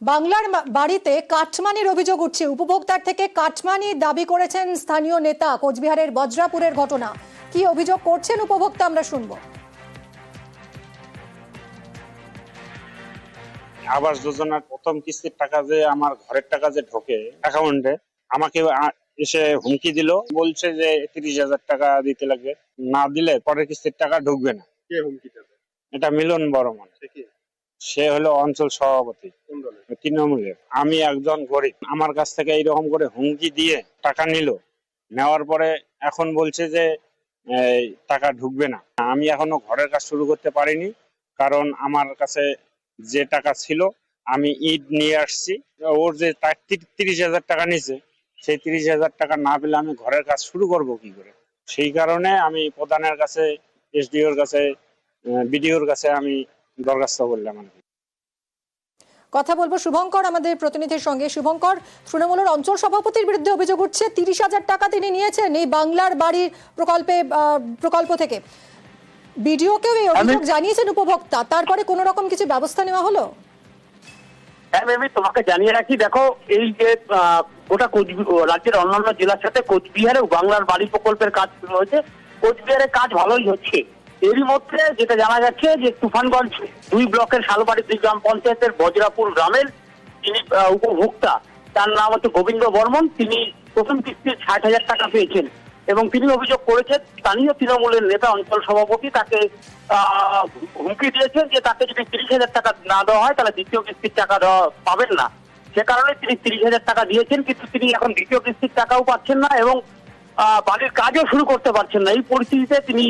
বাংলার বাড়িতে কাটমানির অভিযোগ উঠছে। উপভোক্তার থেকে কাটমানি দাবি করেছেন স্থানীয় নেতা। কোচবিহারের বজ্রাপুরের ঘটনা, কি অভিযোগ করছেন উপভোক্তা আমরা শুনবো। আবাস যোজনার প্রথম কিস্তির টাকা যে আমার ঘরের টাকা যে ঢোকে অ্যাকাউন্টে, আমাকে এসে হুমকি দিল, বলছে যে 30,000 টাকা দিতে লাগবে, না দিলে পরের কিস্তির টাকা ঢুকবে না। কে হুমকিটা দেয়? এটা মিলন বর্মন। সে কে? সে হলো অঞ্চল সভাপতি কোন দলের? তৃণমূলের। আমি একজন গরিব, আমার কাছ থেকে এইরকম করে হুমকি দিয়ে টাকা নিল। নেওয়ার পরে এখন বলছে যে টাকা ঢুকবে না। আমি এখনো ঘরের কাজ শুরু করতে পারিনি, কারণ আমার কাছে যে টাকা ছিল আমি ইট নিয়ে আসছি। ওর যে 30,000 টাকা নিছে, সেই 30,000 টাকা না পেলে আমি ঘরের কাজ শুরু করব কি করে? সেই কারণে আমি প্রধানের কাছে, এসডিওর কাছে, বিডিওর কাছে আমি দরখাস্ত করলাম আর কি। কথা বলবো শুভঙ্কর আমাদের প্রতিনিধির সঙ্গে। শুভঙ্কর, তৃণমূলের অঞ্চল সভাপতির বিরুদ্ধে অভিযোগ উঠছে 30,000 টাকা তিনি নিয়েছেন এই বাংলার বাড়ির প্রকল্প থেকে। বিডিওকেও এই অভিযোগ জানিয়েছেন উপভোক্তা, তারপরে কোনো রকম কিছু ব্যবস্থা নেওয়া হলো? হ্যাঁ আমি তোমাকে জানিয়ে রাখি, দেখো এই যে গোটা রাজ্যের অন্যান্য জেলার সাথে কোচবিহারে বাংলার বাড়ি প্রকল্পের কাজ শুরু হয়েছে। কোচবিহারের কাজ ভালোই হচ্ছে। এরই মধ্যে যেটা জানা যাচ্ছে যে তুফানগঞ্জ 2 ব্লকের শালবাড়ি 2 গ্রাম পঞ্চায়েতের বজ্রাপুর গ্রামের যিনি উপভোক্তা, তার নাম হচ্ছে গোবিন্দ বর্মন। তিনি প্রথম কিস্তির 60,000 টাকা পেয়েছেন এবং তিনি অভিযোগ করেছেন স্থানীয় তৃণমূলের নেতা অঞ্চল সভাপতি তাকে হুমকি দিয়েছেন যে তাকে যদি 30,000 টাকা না দেওয়া হয় তাহলে দ্বিতীয় কিস্তির টাকা দেওয়া পাবেন না। সে কারণে তিনি 30,000 টাকা দিয়েছেন, কিন্তু তিনি এখন দ্বিতীয় কিস্তির টাকাও পাচ্ছেন না এবং বাড়ির কাজও শুরু করতে পারছেন না। এই পরিস্থিতিতে তিনি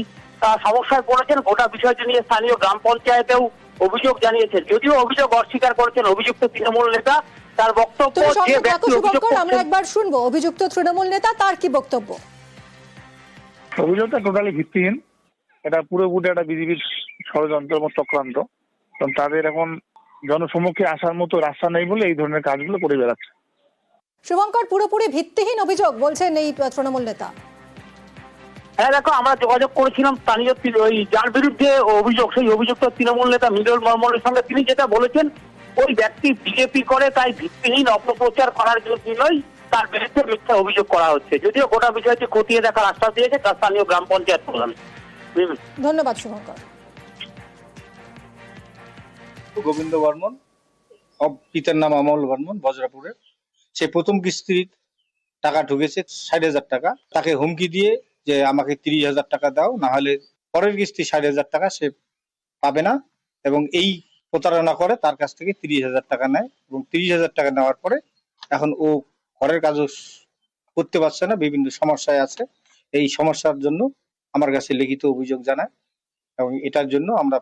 সমস্যায় পড়েছেন। গোটা বিষয়টি নিয়ে স্থানীয় গ্রাম পঞ্চায়েতেও অভিযোগ জানিয়েছেন, যদিও অভিযোগ অস্বীকার করেছেন অভিযুক্ত তৃণমূল নেতা। তার বক্তব্য, যে ব্যক্তি অভিযোগ আমরা একবার শুনবো অভিযুক্ত তৃণমূল নেতা তার কি বক্তব্য। অভিযোগটা টোটালি ভিত্তিহীন। এটা পুরোপুরি একটা বিজেপির ষড়যন্ত্র এবং চক্রান্ত। কারণ তাদের এখন জনসমক্ষে আসার মতো রাস্তা নেই বলে এই ধরনের কাজগুলো করে বেড়াচ্ছে। শুভঙ্কর, পুরোপুরি ভিত্তিহীন অভিযোগ বলছেন এই তৃণমূল নেতা। হ্যাঁ দেখো, আমরা যোগাযোগ করেছিলাম স্থানীয় ওই যার বিরুদ্ধে অভিযোগ, সেই অভিযুক্ত তৃণমূল নেতা মিলন বর্মনের সঙ্গে। তিনি যেটা বলেছেন, ওই ব্যক্তি বিজেপি করে, তাই ভিত্তিহীন অপপ্রচার করার জন্যই তার বিরুদ্ধে মিথ্যা অভিযোগ করা হচ্ছে। যদিও গোটা বিষয়টি খতিয়ে দেখার আশ্বাস দিয়েছে তার স্থানীয় গ্রাম পঞ্চায়েত প্রধান। ধন্যবাদ শুভঙ্কর। গোবিন্দ বর্মন, পিতার নাম অমল বর্মন, বজ্রাপুরের। সে প্রথম কিস্তির টাকা ঢুকেছে 60,000 টাকা। তাকে হুমকি দিয়ে যে আমাকে 30,000 টাকা দাও, না হলে পরের কিস্তি 60,000 টাকা সে পাবে না, এবং এই প্রতারণা করে তার কাছ থেকে 30,000 টাকা নেয়। এবং 30,000 টাকা নেওয়ার পরে এখন ও ঘরের কাজও করতে পারছে না, বিভিন্ন সমস্যায় আছে। এই সমস্যার জন্য আমার কাছে লিখিত অভিযোগ জানায় এবং এটার জন্য আমরা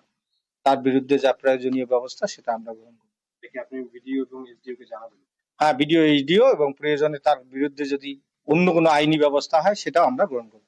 তার বিরুদ্ধে যা প্রয়োজনীয় ব্যবস্থা সেটা আমরা গ্রহণ করি। দেখি আপনি ভিডিও এবং এসডিও কে জানাবেন। হ্যাঁ, ভিডিও, এইচডিও এবং প্রয়োজনে তার বিরুদ্ধে যদি অন্য কোনো আইনি ব্যবস্থা হয় সেটাও আমরা গ্রহণ করব।